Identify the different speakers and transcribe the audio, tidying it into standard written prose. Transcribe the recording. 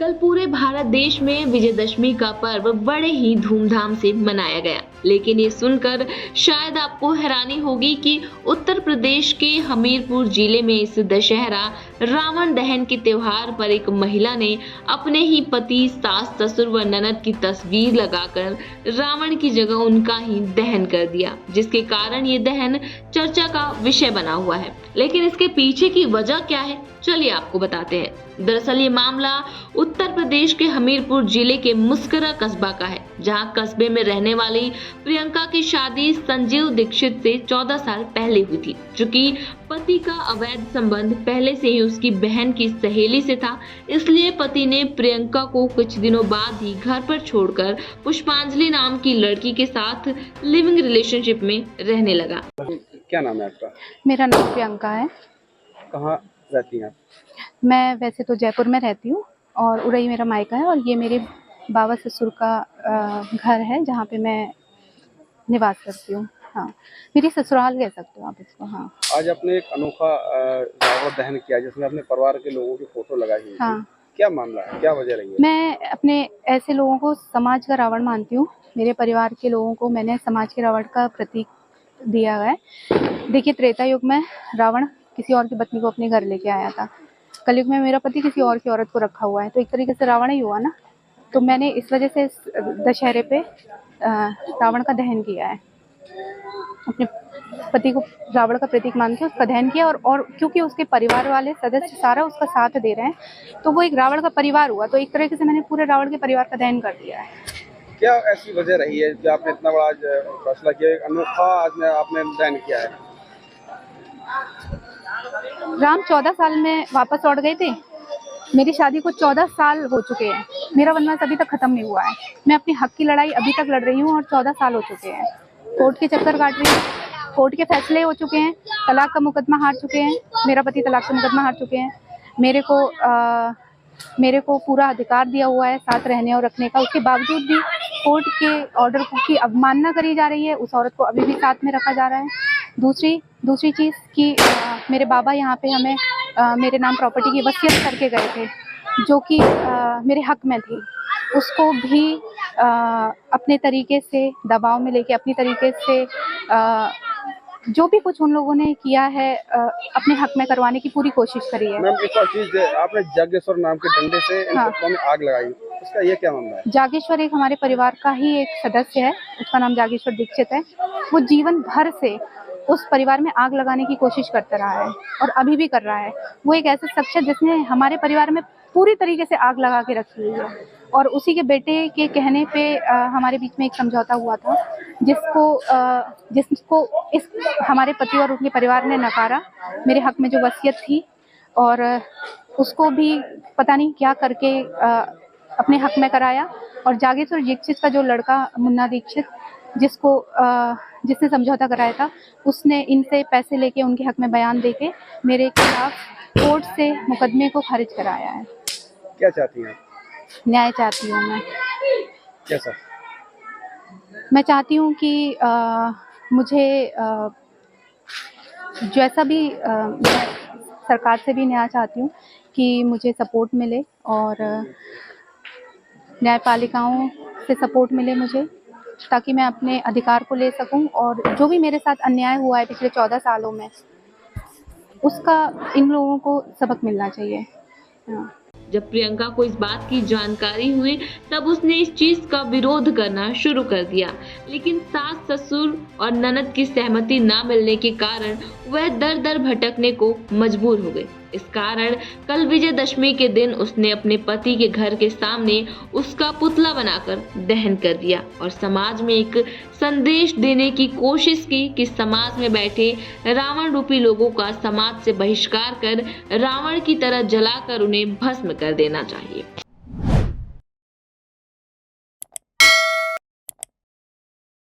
Speaker 1: कल पूरे भारत देश में विजयदशमी का पर्व बड़े ही धूमधाम से मनाया गया। लेकिन ये सुनकर शायद आपको हैरानी होगी कि उत्तर प्रदेश के हमीरपुर जिले में इस दशहरा रावण दहन के त्योहार पर एक महिला ने अपने ही पति, सास, ससुर व ननद की तस्वीर लगाकर रावण की जगह उनका ही दहन कर दिया, जिसके कारण ये दहन चर्चा का विषय बना हुआ है। लेकिन इसके पीछे की वजह क्या है, चलिए आपको बताते हैं। दरअसल ये मामला उत्तर प्रदेश के हमीरपुर जिले के मुस्करा कस्बा का है, जहां कस्बे में रहने वाली प्रियंका की शादी संजीव दीक्षित से 14 साल पहले हुई थी। चूंकि पति का अवैध संबंध पहले से ही उसकी बहन की सहेली से था, इसलिए पति ने प्रियंका को कुछ दिनों बाद ही घर पर छोड़कर पुष्पांजलि नाम की लड़की के साथ लिविंग रिलेशनशिप में रहने लगा।
Speaker 2: क्या नाम है आपका?
Speaker 3: मेरा नाम प्रियंका है।
Speaker 2: कहाँ रहती हैं आप?
Speaker 3: मैं वैसे तो जयपुर में रहती हूँ और उरई मेरा मायका है, और ये मेरे बाबा ससुर का घर है जहाँ पे मैं निवास करती हूँ। हाँ, मेरी ससुराल कह सकते हो आप इसको। हाँ,
Speaker 2: आज आपने एक अनोखा रावण दहन किया जिसमें अपने परिवार के लोगों की फोटो लगाई हुई।
Speaker 3: हाँ,
Speaker 2: क्या मामला है, क्या वजह रही है?
Speaker 3: मैं अपने ऐसे लोगों को समाज का रावण मानती हूँ। मेरे परिवार के लोगों को मैंने समाज के रावण का प्रतीक दिया है। देखिए, त्रेता युग में रावण किसी और की पत्नी को अपने घर लेके आया था। कलयुग में मेरा पति किसी और की औरत को रखा हुआ है, तो एक तरीके से रावण ही हुआ ना। तो मैंने इस वजह से दशहरे पे रावण का दहन किया है। अपने पति को रावण का प्रतीक मान के उसका दहन किया, और क्योंकि उसके परिवार वाले सदस्य सारा उसका साथ दे रहे हैं, तो वो एक रावण का परिवार हुआ। तो एक तरीके से मैंने पूरे रावण के परिवार का दहन कर दिया है।
Speaker 2: क्या ऐसी वजह रही है कि आपने इतना बड़ा आज फैसला किया, एक अनोखा आज आपने दहन किया है?
Speaker 3: राम 14 साल में वापस लौट गए थे। मेरी शादी को 14 साल हो चुके हैं। मेरा वनवास अभी तक खत्म नहीं हुआ है। मैं अपने हक की लड़ाई अभी तक लड़ रही हूँ और 14 साल हो चुके हैं। कोर्ट के चक्कर काट रही हूँ, कोर्ट के फैसले हो चुके हैं, तलाक का मुकदमा हार चुके हैं। मेरा पति तलाक का मुकदमा हार चुके हैं। मेरे को पूरा अधिकार दिया हुआ है साथ रहने और रखने का। उसके बावजूद भी कोर्ट के ऑर्डर की अवमानना करी जा रही है। उस औरत को अभी भी साथ में रखा जा रहा है। दूसरी चीज़ कि मेरे बाबा यहाँ पे हमें मेरे नाम प्रॉपर्टी की वसीयत करके गए थे, जो कि मेरे हक में थी। उसको भी अपने तरीके से दबाव में लेके, अपनी तरीके से जो भी कुछ उन लोगों ने किया है अपने हक में करवाने की पूरी कोशिश करी है।
Speaker 2: मैम, एक और चीज, आपने जागेश्वर नाम के डंडे से इन कपड़ों में आग लगाई, उसका ये क्या मामला है?
Speaker 3: जागेश्वर एक हमारे परिवार का ही एक सदस्य है। उसका नाम जागेश्वर दीक्षित है। वो जीवन भर से उस परिवार में आग लगाने की कोशिश करता रहा है और अभी भी कर रहा है। वो एक ऐसा शख्स है जिसने हमारे परिवार में पूरी तरीके से आग लगा के रखी हुई है, और उसी के बेटे के कहने पे हमारे बीच में एक समझौता हुआ था, जिसको इस हमारे पति और उनके परिवार ने नकारा। मेरे हक में जो वसीयत थी, और उसको भी पता नहीं क्या करके अपने हक में कराया। और जागेश्वर दीक्षित का जो लड़का मुन्ना दीक्षित, जिसने समझौता कराया था, उसने इनसे पैसे लेके उनके हक में बयान देके मेरे खिलाफ कोर्ट से मुकदमे को खारिज कराया है।
Speaker 2: क्या चाहती हैं?
Speaker 3: न्याय चाहती हूँ मैं।
Speaker 2: कैसा?
Speaker 3: मैं चाहती हूँ कि मुझे जैसा भी मैं सरकार से भी न्याय चाहती हूँ कि मुझे सपोर्ट मिले, और न्यायपालिकाओं से सपोर्ट मिले मुझे, ताकि मैं अपने अधिकार को ले सकूं। और जो भी मेरे साथ अन्याय हुआ है पिछले 14 सालों में, उसका इन लोगों को सबक मिलना चाहिए। हाँ।
Speaker 1: जब प्रियंका को इस बात की जानकारी हुई, तब उसने इस चीज का विरोध करना शुरू कर दिया। लेकिन सास, ससुर और ननद की सहमति न मिलने के कारण वह दर दर भटकने को मजबूर हो गई। इस कारण कल विजयदशमी के दिन उसने अपने पति के घर के सामने उसका पुतला बनाकर दहन कर दिया और समाज में एक संदेश देने की कोशिश की कि समाज में बैठे रावण रूपी लोगों का समाज से बहिष्कार कर रावण की तरह जलाकर उन्हें भस्म कर देना चाहिए।